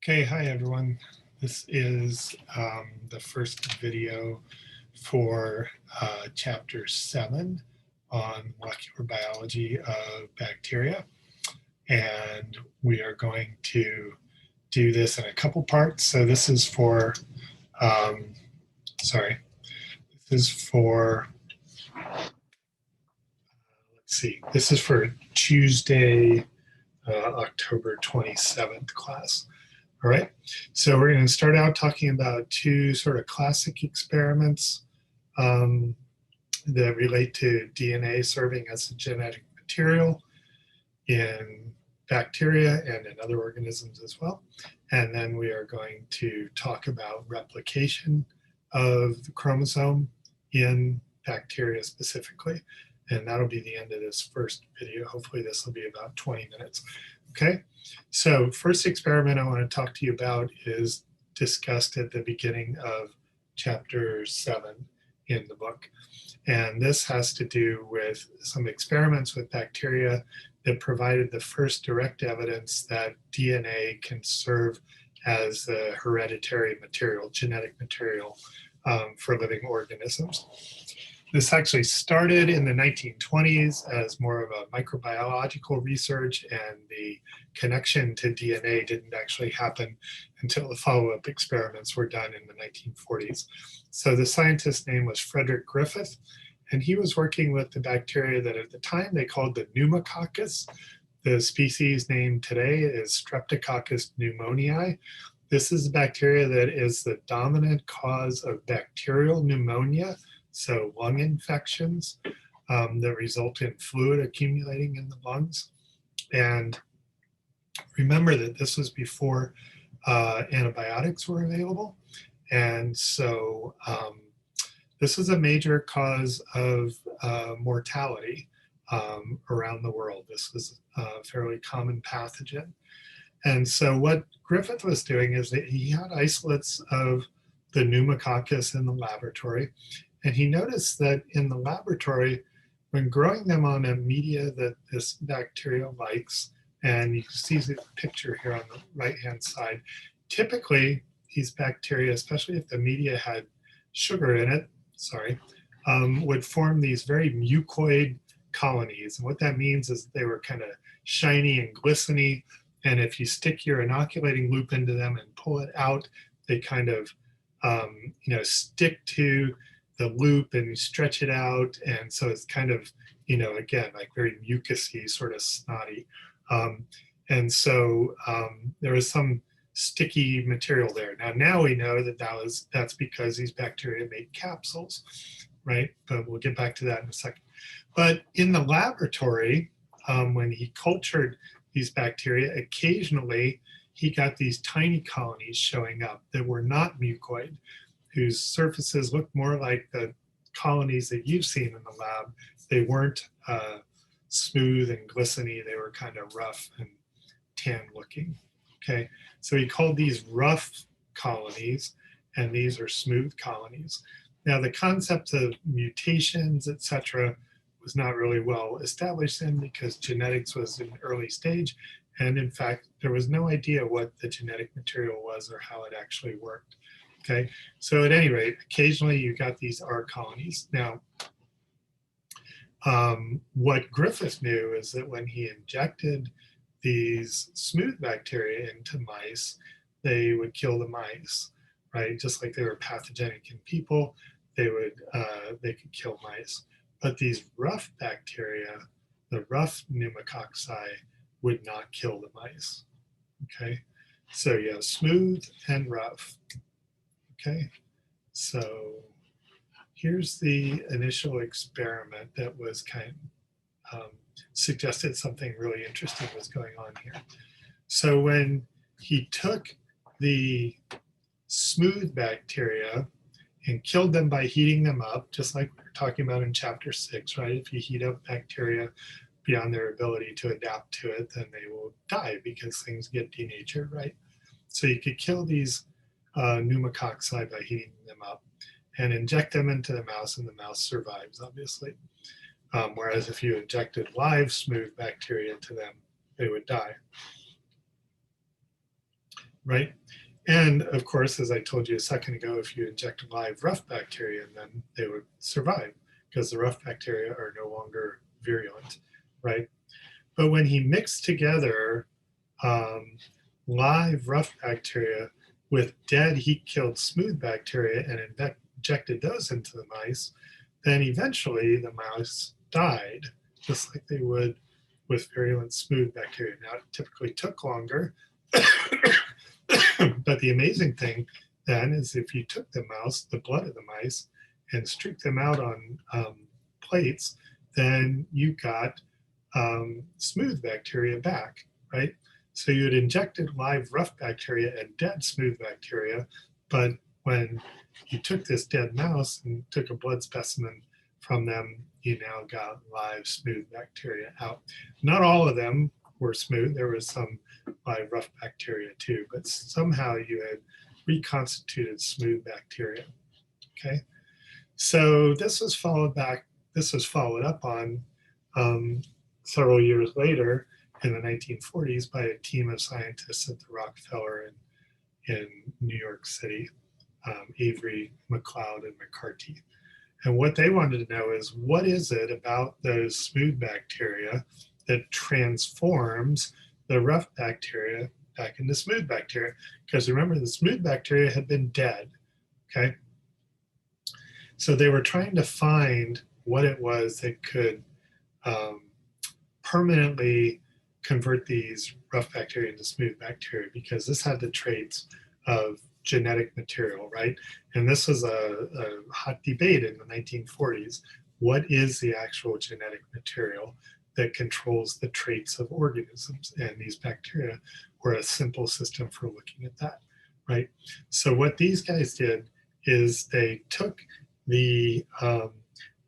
Okay, hi everyone. This is the first video for Chapter 7 on molecular biology of bacteria. And we are going to do this in a couple parts. So this is for, this is for, this is for Tuesday, October 27th class. All right, so we're going to start out talking about two sort of classic experiments that relate to DNA serving as a genetic material in bacteria and in other organisms as well. And then we are going to talk about replication of the chromosome in bacteria specifically. And that'll be the end of this first video. Hopefully this will be about 20 minutes. Okay, so first experiment I want to talk to you about is discussed at the beginning of chapter 7 in the book. And this has to do with some experiments with bacteria that provided the first direct evidence that DNA can serve as a hereditary material, genetic material for living organisms. This actually started in the 1920s as more of a microbiological research, and the connection to DNA didn't actually happen until the follow-up experiments were done in the 1940s. So the scientist's name was Frederick Griffith, and he was working with the bacteria that at the time they called the pneumococcus. The species name today is Streptococcus pneumoniae. This is a bacteria that is the dominant cause of bacterial pneumonia, so lung infections that result in fluid accumulating in the lungs. And remember that this was before antibiotics were available. And so this is a major cause of mortality around the world. This was a fairly common pathogen. And so what Griffith was doing is that he had isolates of the pneumococcus in the laboratory. And he noticed that in the laboratory, when growing them on a media that this bacteria likes, and you can see the picture here on the right-hand side, typically these bacteria, especially if the media had sugar in it, would form these very mucoid colonies. And what that means is they were kind of shiny and glistening. And if you stick your inoculating loop into them and pull it out, they kind of stick to the loop and you stretch it out. And so it's kind of, again, like very mucousy, sort of snotty. And so there was some sticky material there. Now we know that that's because these bacteria made capsules, right? But we'll get back to that in a second. But in the laboratory, when he cultured these bacteria, occasionally he got these tiny colonies showing up that were not mucoid, whose surfaces looked more like the colonies that you've seen in the lab. They weren't smooth and glistening. They were kind of rough and tan looking. Okay, so he called these rough colonies, and these are smooth colonies. Now, the concept of mutations, etc., was not really well established then because genetics was in early stage. And in fact, there was no idea what the genetic material was or how it actually worked. Okay, so at any rate, occasionally you got these R colonies. Now, what Griffith knew is that when he injected these smooth bacteria into mice, they would kill the mice, right? Just like they were pathogenic in people, they could kill mice. But these rough bacteria, the rough pneumococci, would not kill the mice. Okay, so yeah, smooth and rough. Okay, so here's the initial experiment that was kind of suggested something really interesting was going on here. So when he took the smooth bacteria and killed them by heating them up, just like we were talking about in chapter 6, right? If you heat up bacteria beyond their ability to adapt to it, then they will die because things get denatured, right? So you could kill these pneumococci by heating them up and inject them into the mouse, and the mouse survives, obviously. Whereas if you injected live smooth bacteria into them, they would die. right? And of course, as I told you a second ago, if you inject live rough bacteria, then they would survive because the rough bacteria are no longer virulent, right? But when he mixed together um, live rough bacteria with dead heat-killed smooth bacteria and injected those into the mice, then eventually the mouse died, just like they would with virulent smooth bacteria. Now, it typically took longer, but the amazing thing then is if you took the mouse, the blood of the mice, and streaked them out on plates, then you got smooth bacteria back, right? So you had injected live rough bacteria and dead smooth bacteria, but when you took this dead mouse and took a blood specimen from them, you now got live smooth bacteria out. Not all of them were smooth. There was some live rough bacteria too, but somehow you had reconstituted smooth bacteria. Okay, so this was followed up on several years later in the 1940s by a team of scientists at the Rockefeller in New York City, Avery, McLeod, and McCarty. And what they wanted to know is, what is it about those smooth bacteria that transforms the rough bacteria back into smooth bacteria? Because remember, the smooth bacteria had been dead, okay? So they were trying to find what it was that could permanently convert these rough bacteria into smooth bacteria, because this had the traits of genetic material, right? And this was a hot debate in the 1940s. What is the actual genetic material that controls the traits of organisms? And these bacteria were a simple system for looking at that, right? So what these guys did is they took the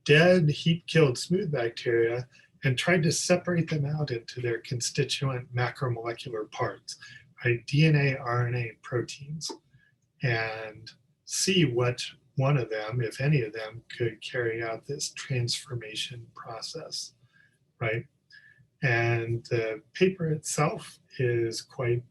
dead heat-killed smooth bacteria and tried to separate them out into their constituent macromolecular parts, right? DNA, RNA, and proteins, and see what one of them, if any of them, could carry out this transformation process, right? And the paper itself is quite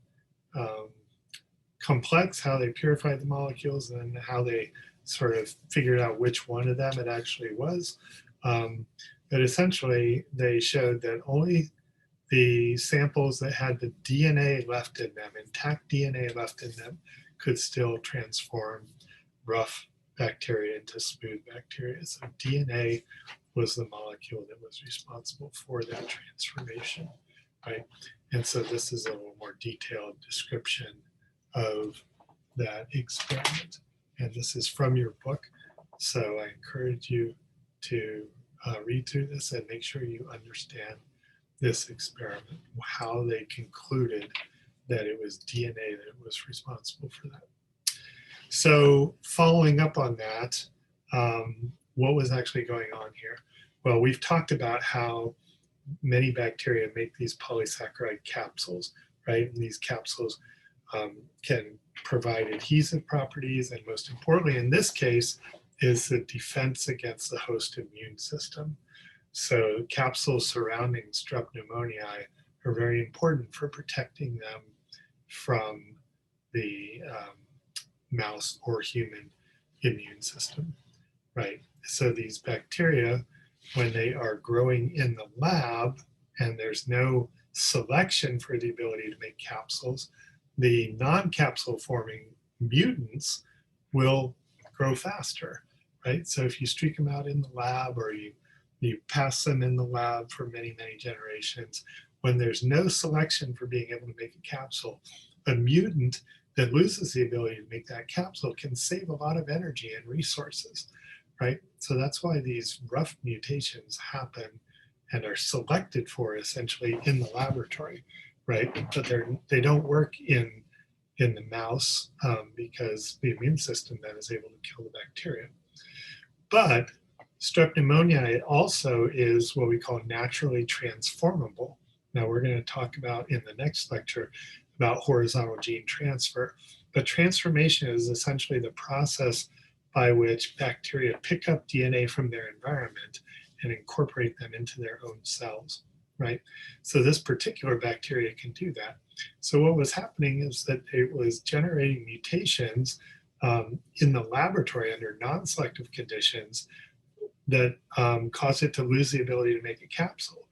complex, how they purified the molecules and how they sort of figured out which one of them it actually was. But essentially, they showed that only the samples that had the DNA left in them, intact DNA left in them, could still transform rough bacteria into smooth bacteria. So DNA was the molecule that was responsible for that transformation, right? And so this is a little more detailed description of that experiment. And this is from your book. So I encourage you to read through this and make sure you understand this experiment, how they concluded that it was DNA that was responsible for that. So following up on that, what was actually going on here? Well, we've talked about how many bacteria make these polysaccharide capsules, right? And these capsules can provide adhesive properties, and most importantly in this case is the defense against the host immune system. So capsules surrounding strep pneumoniae are very important for protecting them from the mouse or human immune system, right? So these bacteria, when they are growing in the lab and there's no selection for the ability to make capsules, the non-capsule forming mutants will grow faster, right? So if you streak them out in the lab, or you pass them in the lab for many, many generations, when there's no selection for being able to make a capsule, a mutant that loses the ability to make that capsule can save a lot of energy and resources, right? So that's why these rough mutations happen and are selected for essentially in the laboratory, right? But they don't work in the mouse because the immune system then is able to kill the bacteria. But strep pneumoniae also is what we call naturally transformable. Now we're going to talk about in the next lecture about horizontal gene transfer. But transformation is essentially the process by which bacteria pick up DNA from their environment and incorporate them into their own cells, right? So this particular bacteria can do that. So what was happening is that it was generating mutations in the laboratory under non-selective conditions that caused it to lose the ability to make a capsule.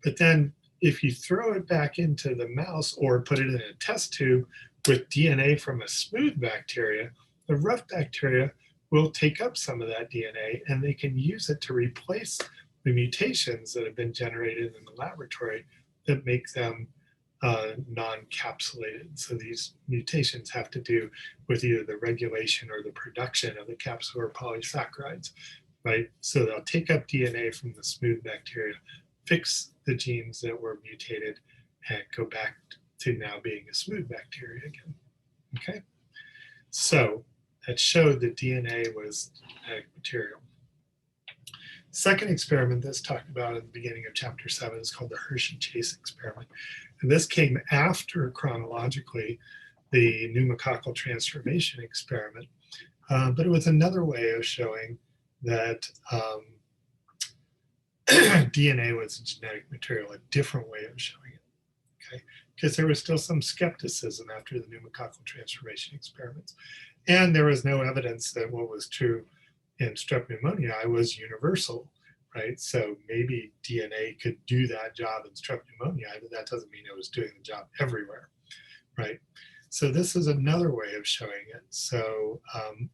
But then if you throw it back into the mouse or put it in a test tube with DNA from a smooth bacteria, the rough bacteria will take up some of that DNA and they can use it to replace the mutations that have been generated in the laboratory that make them non-capsulated. So these mutations have to do with either the regulation or the production of the capsular polysaccharides, right? So they'll take up DNA from the smooth bacteria, fix the genes that were mutated, and go back to now being a smooth bacteria again, okay? So that showed that DNA was genetic material. Second experiment that's talked about at the beginning of chapter 7 is called the Hershey-Chase experiment. And this came after, chronologically, the pneumococcal transformation experiment. But it was another way of showing that DNA was a genetic material, a different way of showing it, okay? Because there was still some skepticism after the pneumococcal transformation experiments. And there was no evidence that what was true in strep pneumoniae was universal, right? So maybe DNA could do that job in strep pneumoniae, but that doesn't mean it was doing the job everywhere, right? So this is another way of showing it. So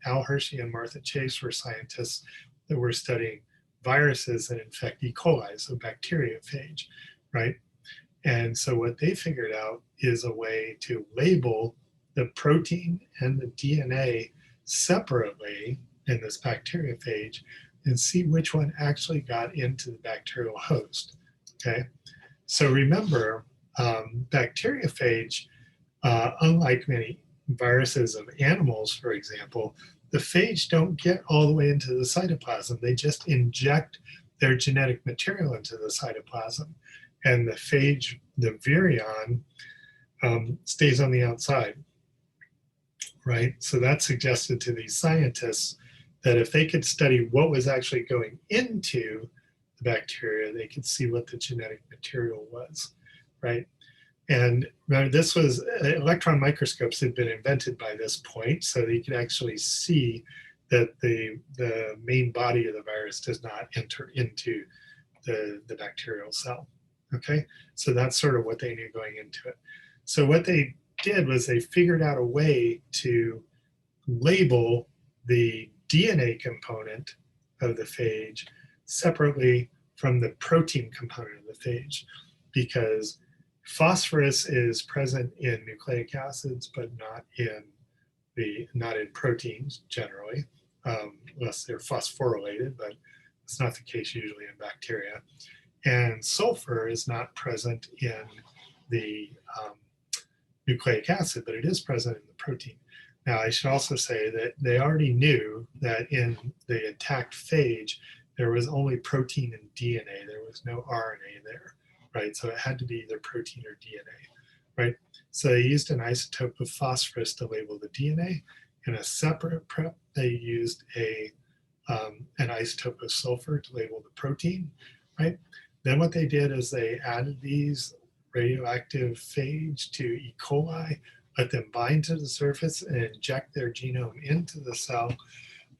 Al Hershey and Martha Chase were scientists that were studying viruses that infect E. coli, so bacteriophage, right? And so what they figured out is a way to label the protein and the DNA separately in this bacteriophage and see which one actually got into the bacterial host, okay? So remember, bacteriophage, unlike many viruses of animals, for example, the phage don't get all the way into the cytoplasm. They just inject their genetic material into the cytoplasm. And the phage, the virion, stays on the outside, right? So that suggested to these scientists that if they could study what was actually going into the bacteria, they could see what the genetic material was, right? And remember, this was, electron microscopes had been invented by this point, so that you could actually see that the main body of the virus does not enter into the bacterial cell, okay? So that's sort of what they knew going into it. So what they did was they figured out a way to label the DNA component of the phage separately from the protein component of the phage, because phosphorus is present in nucleic acids, but not in proteins generally, unless they're phosphorylated, but it's not the case usually in bacteria. And sulfur is not present in the nucleic acid, but it is present in the protein. Now, I should also say that they already knew that in the intact phage, there was only protein and DNA. There was no RNA there, right? So it had to be either protein or DNA, right? So they used an isotope of phosphorus to label the DNA. In a separate prep, they used an isotope of sulfur to label the protein, right? Then what they did is they added these radioactive phage to E. coli, let them bind to the surface and inject their genome into the cell.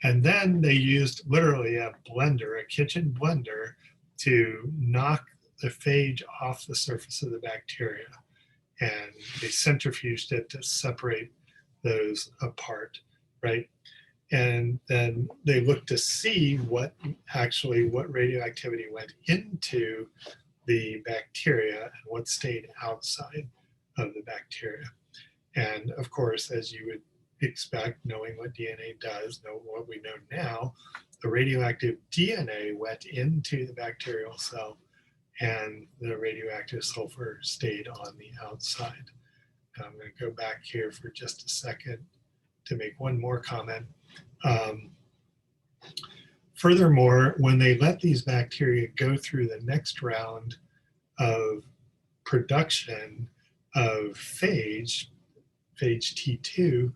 And then they used literally a blender, a kitchen blender, to knock the phage off the surface of the bacteria. And they centrifuged it to separate those apart, right? And then they looked to see what radioactivity went into the bacteria and what stayed outside of the bacteria. And of course, as you would expect, knowing what DNA does, know what we know now, the radioactive DNA went into the bacterial cell and the radioactive sulfur stayed on the outside. And I'm going to go back here for just a second to make one more comment. Furthermore, when they let these bacteria go through the next round of production of phage T2,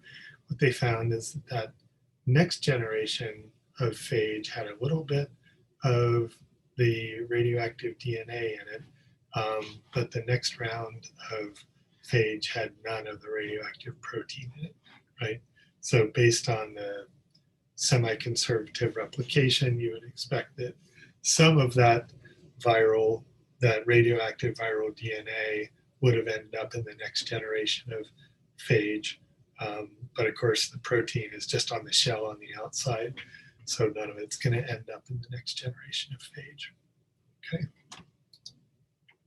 what they found is that next generation of phage had a little bit of the radioactive DNA in it, but the next round of phage had none of the radioactive protein in it, right? So based on the semi-conservative replication, you would expect that some of that radioactive viral DNA would have ended up in the next generation of phage. But of course, the protein is just on the shell on the outside, so none of it's going to end up in the next generation of phage. Okay.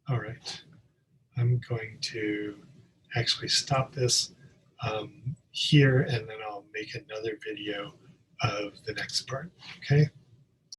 All right. I'm going to actually stop this here, and then I'll make another video of the next part. Okay.